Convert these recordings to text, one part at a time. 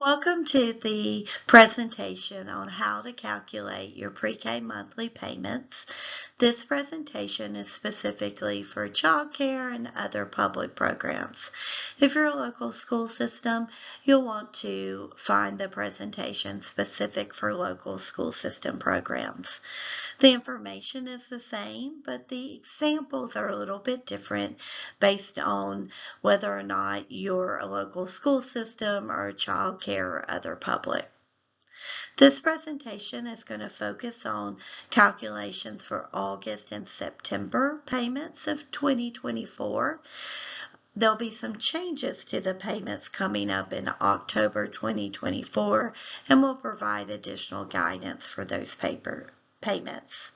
Welcome to the presentation on how to calculate your pre-K monthly payments. This presentation is specifically for childcare and other public programs. If you're a local school system, you'll want to find the presentation specific for local school system programs. The information is the same, but the examples are a little bit different based on whether or not you're a local school system or a child care or other public. This presentation is going to focus on calculations for August and September payments of 2024. There'll be some changes to the payments coming up in October 2024, and we'll provide additional guidance for those payments.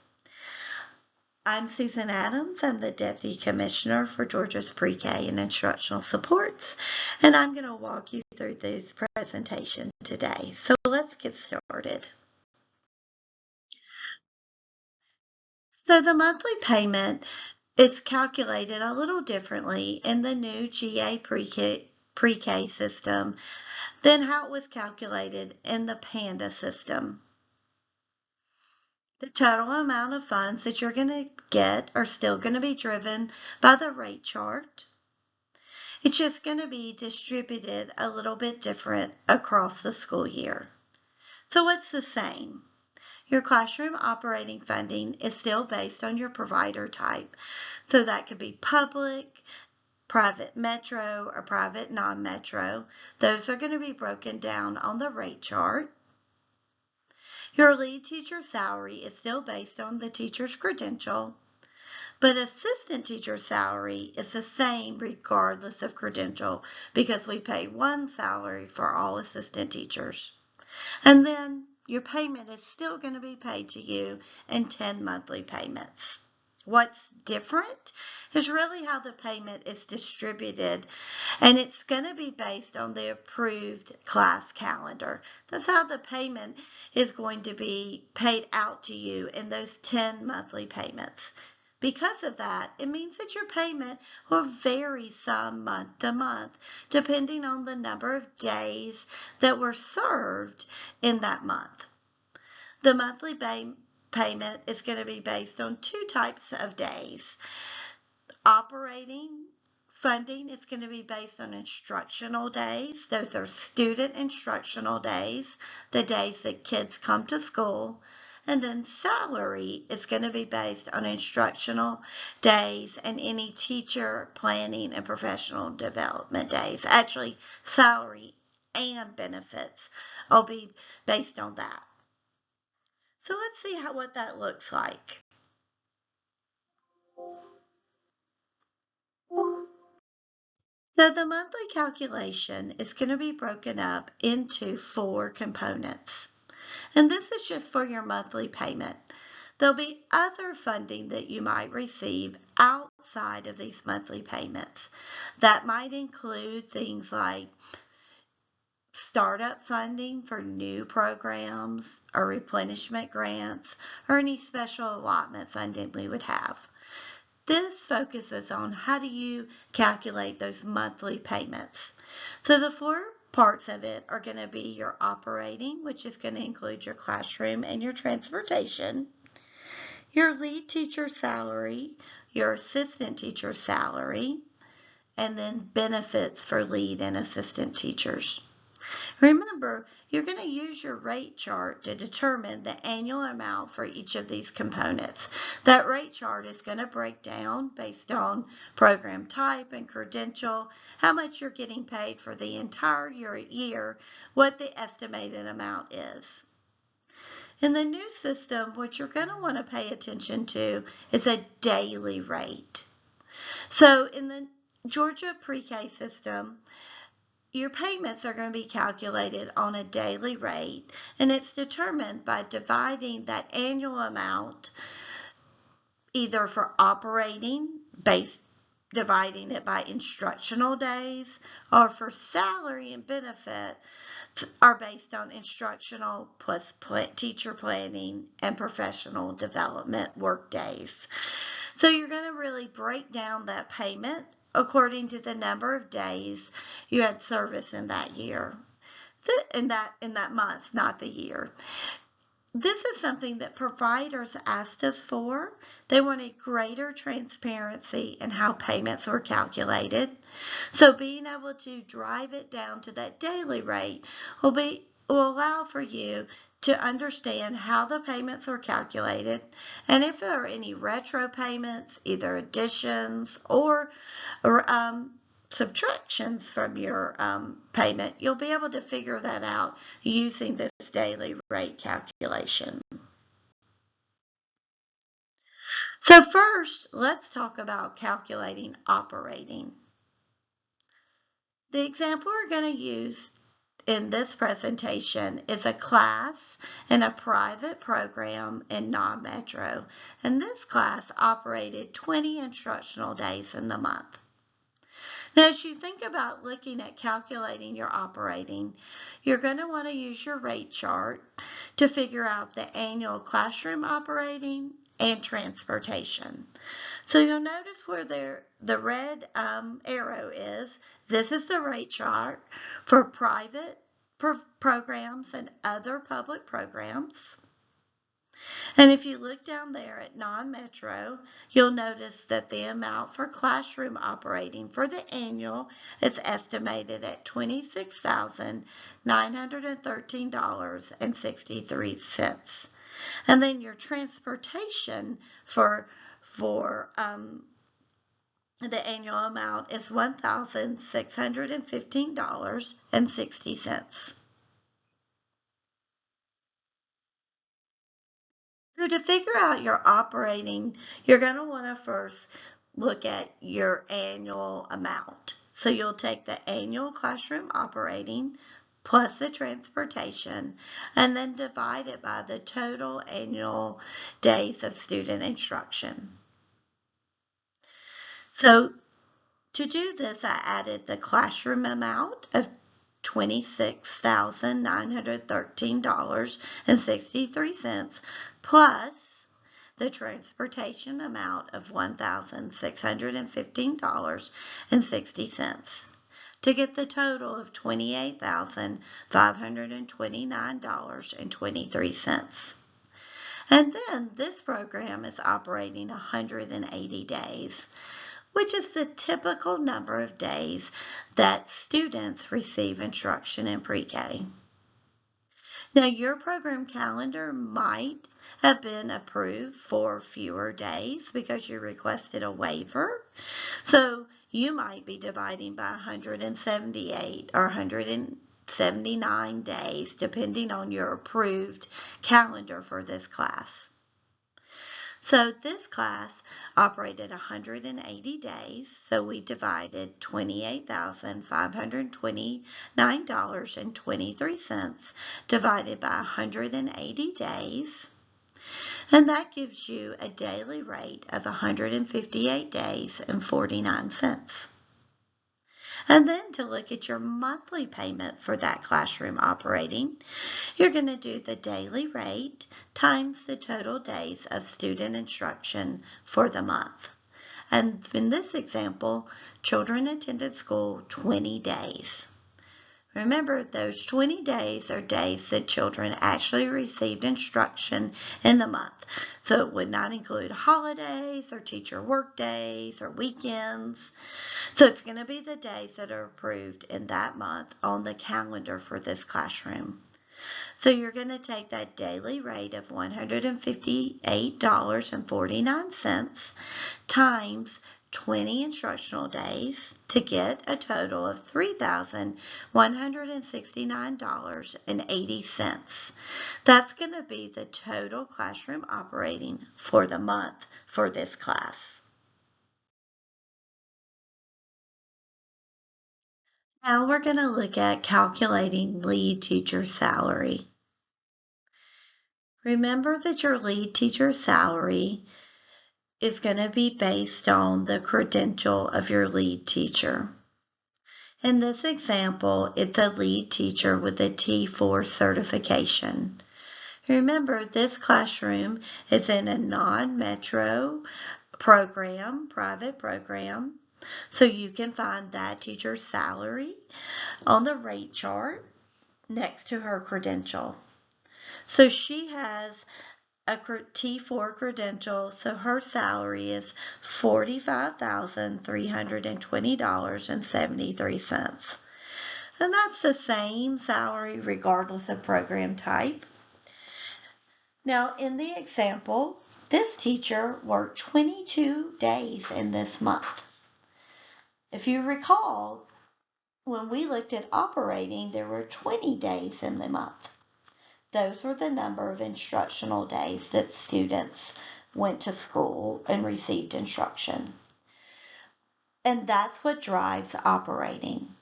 I'm Susan Adams. I'm the Deputy Commissioner for Georgia's Pre-K and Instructional Supports, and I'm going to walk you through this presentation today. So let's get started. So the monthly payment is calculated a little differently in the new GA Pre-K system than how it was calculated in the PANDA system. The total amount of funds that you're going to get are still going to be driven by the rate chart. It's just going to be distributed a little bit different across the school year. So what's the same? Your classroom operating funding is still based on your provider type. So that could be public, private metro, or private non-metro. Those are going to be broken down on the rate chart. Your lead teacher salary is still based on the teacher's credential, but assistant teacher salary is the same regardless of credential because we pay one salary for all assistant teachers. And then your payment is still going to be paid to you in 10 monthly payments. What's different is really how the payment is distributed, and it's going to be based on the approved class calendar. That's how the payment is going to be paid out to you in those 10 monthly payments. Because of that, it means that your payment will vary some month to month, depending on the number of days that were served in that month. The monthly payment is going to be based on two types of days. Operating funding is going to be based on instructional days. Those are student instructional days, the days that kids come to school. And then salary is going to be based on instructional days and any teacher planning and professional development days. Actually, salary and benefits will be based on that. So let's see what that looks like. So the monthly calculation is going to be broken up into 4 components. And this is just for your monthly payment. There'll be other funding that you might receive outside of these monthly payments. That might include things like startup funding for new programs or replenishment grants or any special allotment funding we would have. This focuses on how do you calculate those monthly payments. So the 4 parts of it are going to be your operating, which is going to include your classroom and your transportation, your lead teacher salary, your assistant teacher salary, and then benefits for lead and assistant teachers. Remember, you're going to use your rate chart to determine the annual amount for each of these components. That rate chart is going to break down based on program type and credential, how much you're getting paid for the entire year, what the estimated amount is. In the new system, what you're going to want to pay attention to is a daily rate. So in the Georgia Pre-K system, your payments are going to be calculated on a daily rate, and it's determined by dividing that annual amount either for operating, dividing it by instructional days, or for salary and benefit are based on instructional plus teacher planning and professional development work days. So you're going to really break down that payment according to the number of days you had service in that year. in that month, not the year. This is something that providers asked us for. They wanted greater transparency in how payments were calculated. So being able to drive it down to that daily rate will allow for you to understand how the payments were calculated and if there are any retro payments, either additions or subtractions from your payment, you'll be able to figure that out using this daily rate calculation. So first, let's talk about calculating operating. The example we're going to use in this presentation is a class in a private program in non-metro, and this class operated 20 instructional days in the month. Now, as you think about looking at calculating your operating, you're going to want to use your rate chart to figure out the annual classroom operating and transportation. So you'll notice where the red arrow is. This is the rate chart for private programs and other public programs. And if you look down there at non-metro, you'll notice that the amount for classroom operating for the annual is estimated at $26,913.63. And then your transportation for the annual amount is $1,615.60. So to figure out your operating, you're going to want to first look at your annual amount. So you'll take the annual classroom operating plus the transportation and then divide it by the total annual days of student instruction. So to do this, I added the classroom amount of $26,913.63 plus the transportation amount of $1,615.60 to get the total of $28,529.23. And then this program is operating 180 days, which is the typical number of days that students receive instruction in pre-K. Now, your program calendar might have been approved for fewer days because you requested a waiver. So you might be dividing by 178 or 179 days, depending on your approved calendar for this class. So this class operated 180 days, so we divided $28,529.23 divided by 180 days, and that gives you a daily rate of 158 days and 49 cents. And then to look at your monthly payment for that classroom operating, you're going to do the daily rate times the total days of student instruction for the month. And in this example, children attended school 20 days. Remember, those 20 days are days that children actually received instruction in the month. So it would not include holidays or teacher work days or weekends. So it's going to be the days that are approved in that month on the calendar for this classroom. So you're going to take that daily rate of $158.49 times 20 instructional days to get a total of $3,169.80. That's going to be the total classroom operating for the month for this class. Now we're going to look at calculating lead teacher salary. Remember that your lead teacher salary is going to be based on the credential of your lead teacher. In this example, it's a lead teacher with a T4 certification. Remember, this classroom is in a non-metro program, private program, so you can find that teacher's salary on the rate chart. next to her credential. So she has a T4 credential, so her salary is $45,320.73. And that's the same salary regardless of program type. Now, in the example, this teacher worked 22 days in this month. If you recall, when we looked at operating, there were 20 days in the month. Those were the number of instructional days that students went to school and received instruction. And that's what drives operating.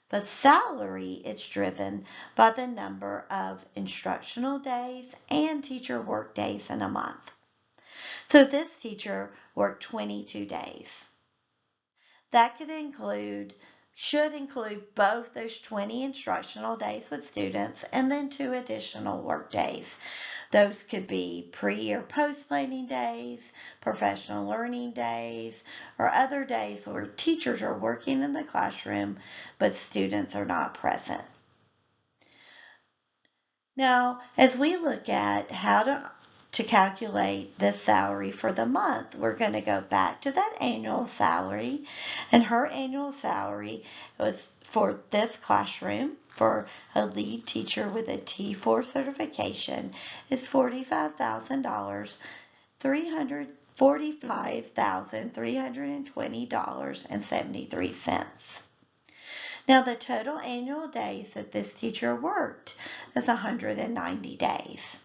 But salary is driven by the number of instructional days and teacher work days in a month. So this teacher worked 22 days. That should include both those 20 instructional days with students and then 2 additional work days. Those could be pre or post planning days, professional learning days, or other days where teachers are working in the classroom but students are not present. Now, as we look at how to calculate the salary for the month, we're going to go back to that annual salary, and her annual salary was for this classroom for a lead teacher with a T4 certification is $45,320.73. Now, the total annual days that this teacher worked is 190 days.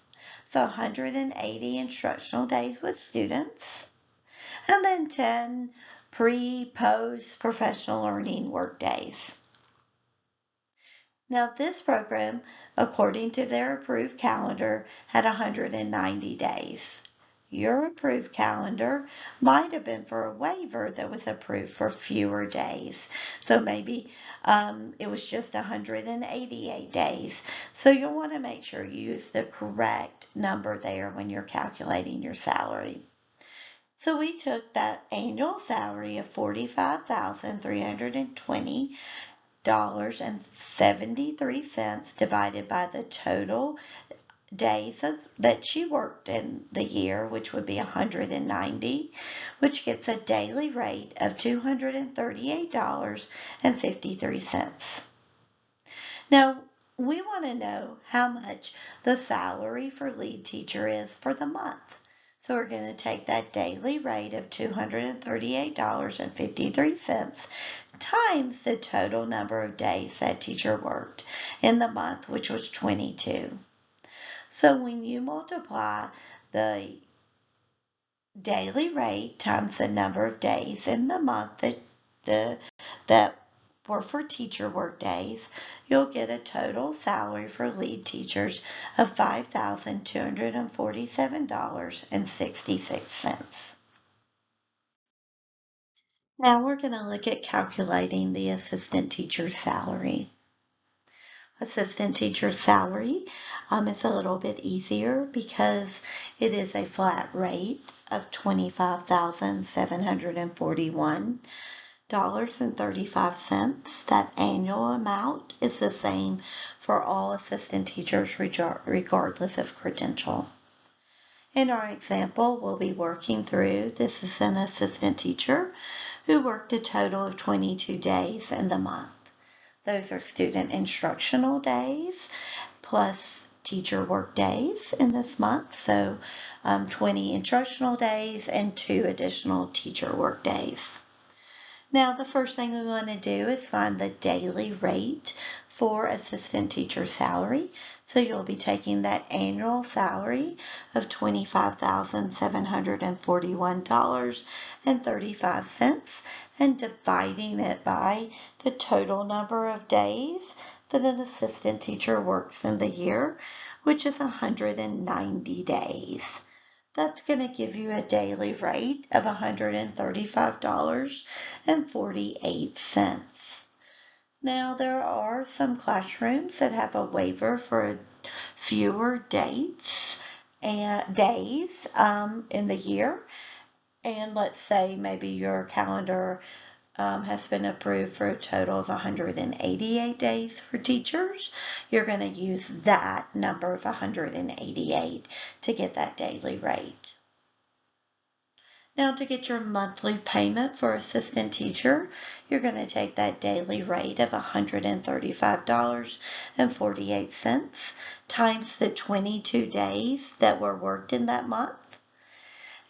So 180 instructional days with students, and then 10 pre-post professional learning work days. Now, this program, according to their approved calendar, had 190 days. Your approved calendar might have been for a waiver that was approved for fewer days. So maybe it was just 188 days. So you'll want to make sure you use the correct number there when you're calculating your salary. So we took that annual salary of $45,320.73 divided by the total days that she worked in the year, which would be 190, which gets a daily rate of $238.53. Now, we want to know how much the salary for lead teacher is for the month. So we're going to take that daily rate of $238.53 times the total number of days that teacher worked in the month, which was 22. So when you multiply the daily rate times the number of days in the month that were for teacher work days, you'll get a total salary for lead teachers of $5,247.66. Now we're going to look at calculating the assistant teacher's salary. Assistant teacher salary is a little bit easier because it is a flat rate of $25,741.35. That annual amount is the same for all assistant teachers regardless of credential. In our example, we'll be working through, this is an assistant teacher who worked a total of 22 days in the month. Those are student instructional days plus teacher work days in this month. So 20 instructional days and 2 additional teacher work days. Now the first thing we want to do is find the daily rate for assistant teacher salary. So you'll be taking that annual salary of $25,741.35 and dividing it by the total number of days that an assistant teacher works in the year, which is 190 days. That's going to give you a daily rate of $135.48. Now, there are some classrooms that have a waiver for fewer dates and days in the year. And let's say maybe your calendar has been approved for a total of 188 days for teachers, you're going to use that number of 188 to get that daily rate. Now, to get your monthly payment for assistant teacher, you're going to take that daily rate of $135.48 times the 22 days that were worked in that month.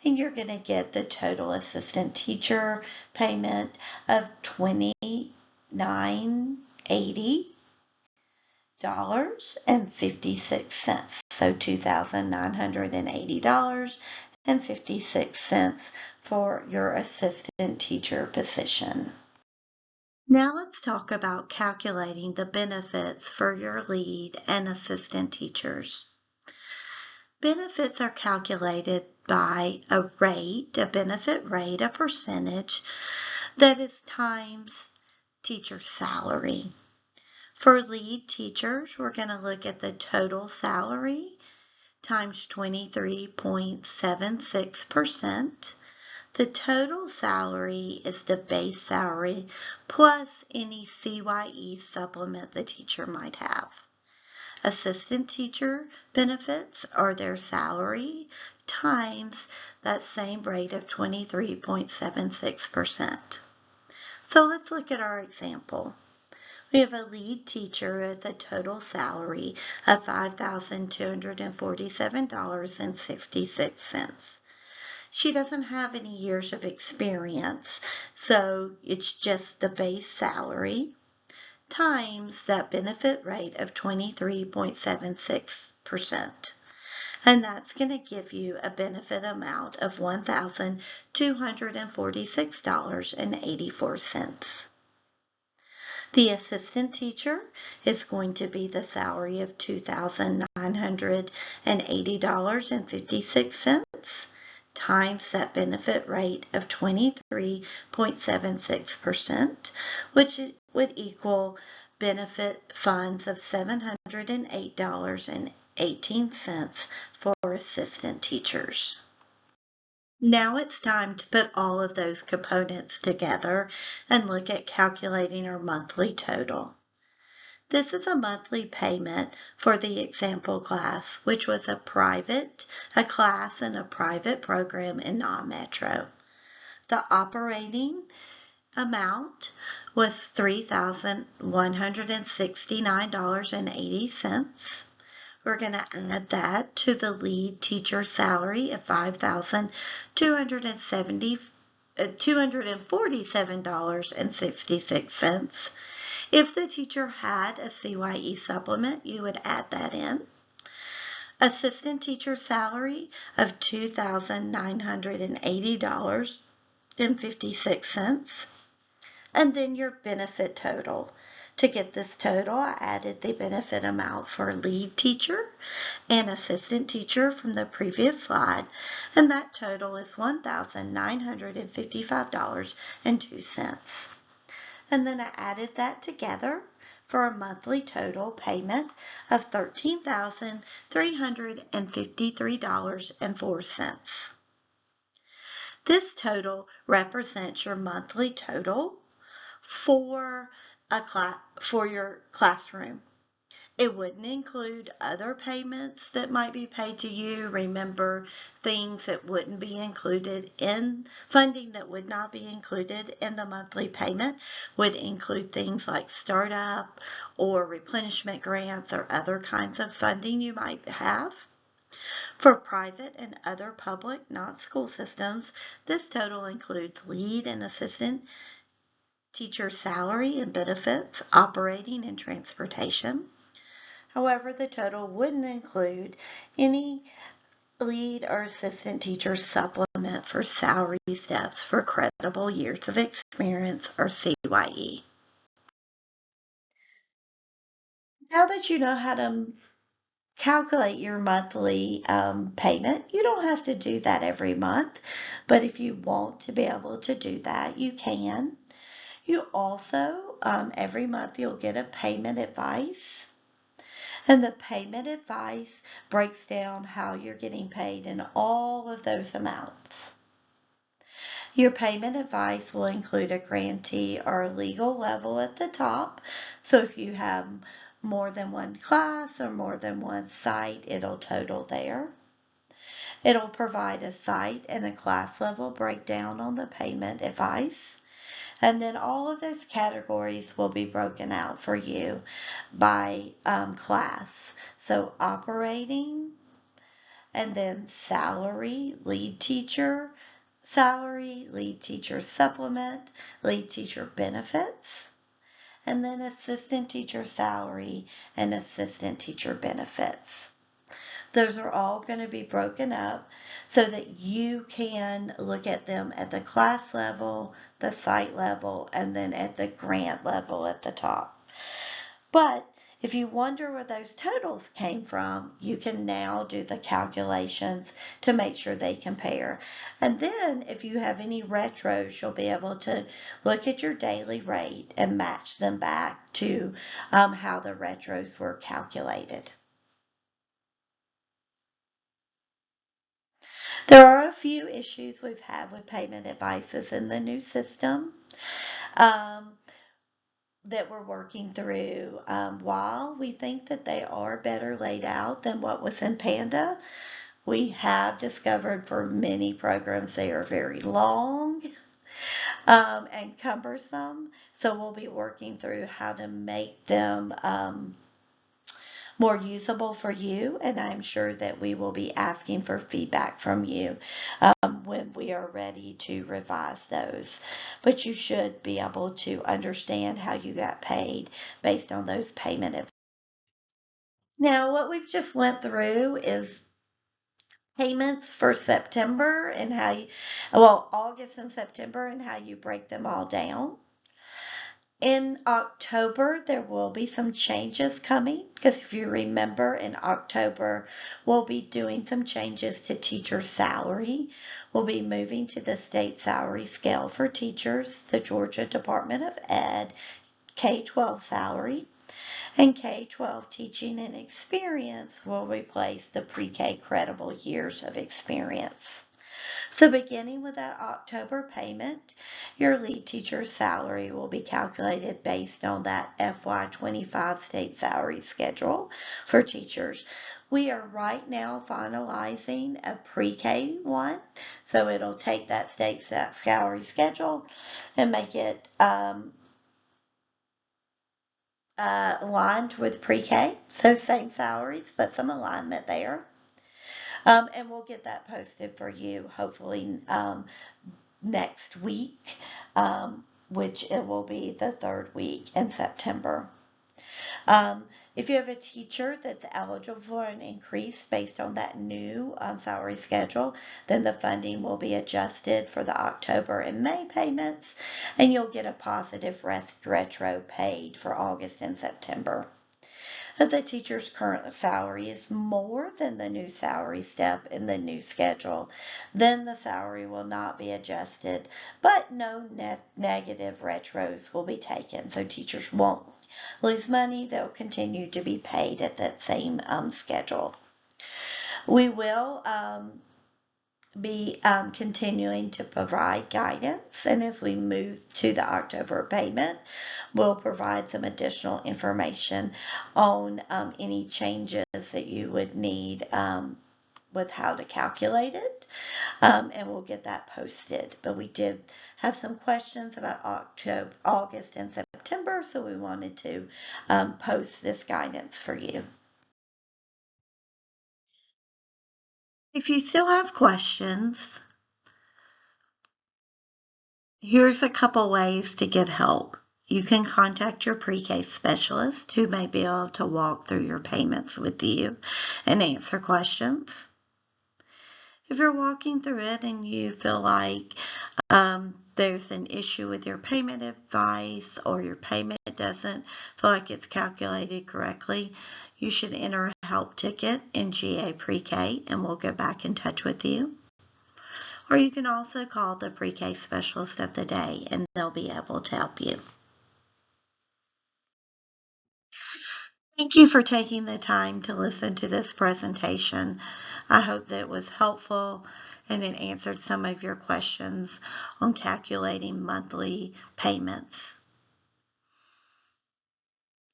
And you're going to get the total assistant teacher payment of $29.80.56. So $2,980.56 for your assistant teacher position. Now let's talk about calculating the benefits for your lead and assistant teachers. Benefits are calculated by a rate, a benefit rate, a percentage that is times teacher salary. For lead teachers, we're going to look at the total salary times 23.76%. The total salary is the base salary plus any CYE supplement the teacher might have. Assistant teacher benefits are their salary times that same rate of 23.76%. So let's look at our example. We have a lead teacher with a total salary of $5,247.66. She doesn't have any years of experience, so it's just the base salary times that benefit rate of 23.76%. And that's going to give you a benefit amount of $1,246.84. The assistant teacher is going to be the salary of $2,980.56 times that benefit rate of 23.76%, which would equal benefit funds of $708.18 for assistant teachers. Now it's time to put all of those components together and look at calculating our monthly total. This is a monthly payment for the example class, which was a class in a private program in non-metro. The operating amount was $3,169.80. We're going to add that to the lead teacher salary of $247.66. If the teacher had a CYE supplement, you would add that in. Assistant teacher salary of $2,980.56. And then your benefit total. To get this total, I added the benefit amount for lead teacher and assistant teacher from the previous slide, and that total is $1,955.02. And then I added that together for a monthly total payment of $13,353.04. This total represents your monthly total for your classroom. It wouldn't include other payments that might be paid to you. Remember, things that wouldn't be included in funding that would not be included in the monthly payment would include things like startup or replenishment grants or other kinds of funding you might have. For private and other public, non-school systems, this total includes lead and assistant teacher salary and benefits, operating and transportation. However, the total wouldn't include any lead or assistant teacher supplement for salary steps for credible years of experience or CYE. Now that you know how to calculate your monthly payment, you don't have to do that every month, but if you want to be able to do that, you can. You also, every month, you'll get a payment advice. And the payment advice breaks down how you're getting paid in all of those amounts. Your payment advice will include a grantee or legal level at the top. So if you have more than one class or more than one site, it'll total there. It'll provide a site and a class level breakdown on the payment advice. And then all of those categories will be broken out for you by class. So operating, and then salary, lead teacher salary, lead teacher supplement, lead teacher benefits, and then assistant teacher salary and assistant teacher benefits. Those are all going to be broken up so that you can look at them at the class level, the site level, and then at the grant level at the top. But if you wonder where those totals came from, you can now do the calculations to make sure they compare. And then if you have any retros, you'll be able to look at your daily rate and match them back to how the retros were calculated. There are a few issues we've had with payment advices in the new system that we're working through. While we think that they are better laid out than what was in Panda, we have discovered for many programs they are very long and cumbersome. So we'll be working through how to make them more usable for you, and I'm sure that we will be asking for feedback from you when we are ready to revise those. But you should be able to understand how you got paid based on those payment. Now, what we've just went through is payments for September and how you, well, August and September and how you break them all down. In October, there will be some changes coming because if you remember, in October, we'll be doing some changes to teacher salary. We'll be moving to the state salary scale for teachers, the Georgia Department of Ed, K-12 salary, and K-12 teaching and experience will replace the pre-K credible years of experience. So beginning with that October payment, your lead teacher's salary will be calculated based on that FY25 state salary schedule for teachers. We are right now finalizing a pre-K one, so it'll take that state salary schedule and make it aligned with pre-K, so same salaries, but some alignment there. And we'll get that posted for you hopefully next week, which it will be the third week in September. If you have a teacher that's eligible for an increase based on that new salary schedule, then the funding will be adjusted for the October and May payments, and you'll get a positive retro paid for August and September. If the teacher's current salary is more than the new salary step in the new schedule, then the salary will not be adjusted, but no negative retros will be taken. So teachers won't lose money. They'll continue to be paid at that same schedule. We will be continuing to provide guidance, and as we move to the October payment, we'll provide some additional information on any changes that you would need with how to calculate it, and we'll get that posted. But we did have some questions about October, August, and September, so we wanted to post this guidance for you. If you still have questions, here's a couple ways to get help. You can contact your pre-K specialist who may be able to walk through your payments with you and answer questions. If you're walking through it and you feel like there's an issue with your payment advice or your payment doesn't feel like it's calculated correctly, you should enter a help ticket in GA Pre-K and we'll get back in touch with you. Or you can also call the pre-K specialist of the day and they'll be able to help you. Thank you for taking the time to listen to this presentation. I hope that it was helpful and it answered some of your questions on calculating monthly payments.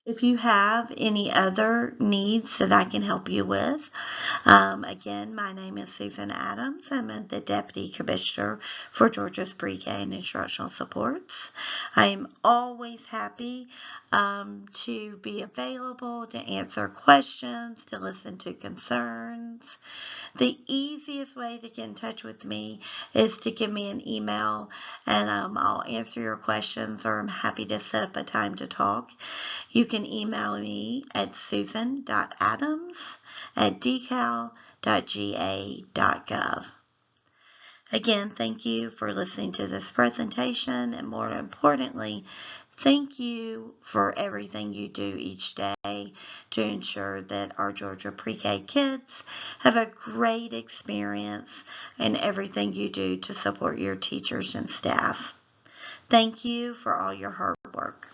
If you have any other needs that I can help you with, again, my name is Susan Adams. I'm the Deputy Commissioner for Georgia's Pre-K and Instructional Supports. I am always happy to be available to answer questions, to listen to concerns. The easiest way to get in touch with me is to give me an email, and I'll answer your questions, or I'm happy to set up a time to talk. You can email me at susan.adams@decal.ga.gov. Again, thank you for listening to this presentation, and more importantly, thank you for everything you do each day to ensure that our Georgia Pre-K kids have a great experience in everything you do to support your teachers and staff. Thank you for all your hard work.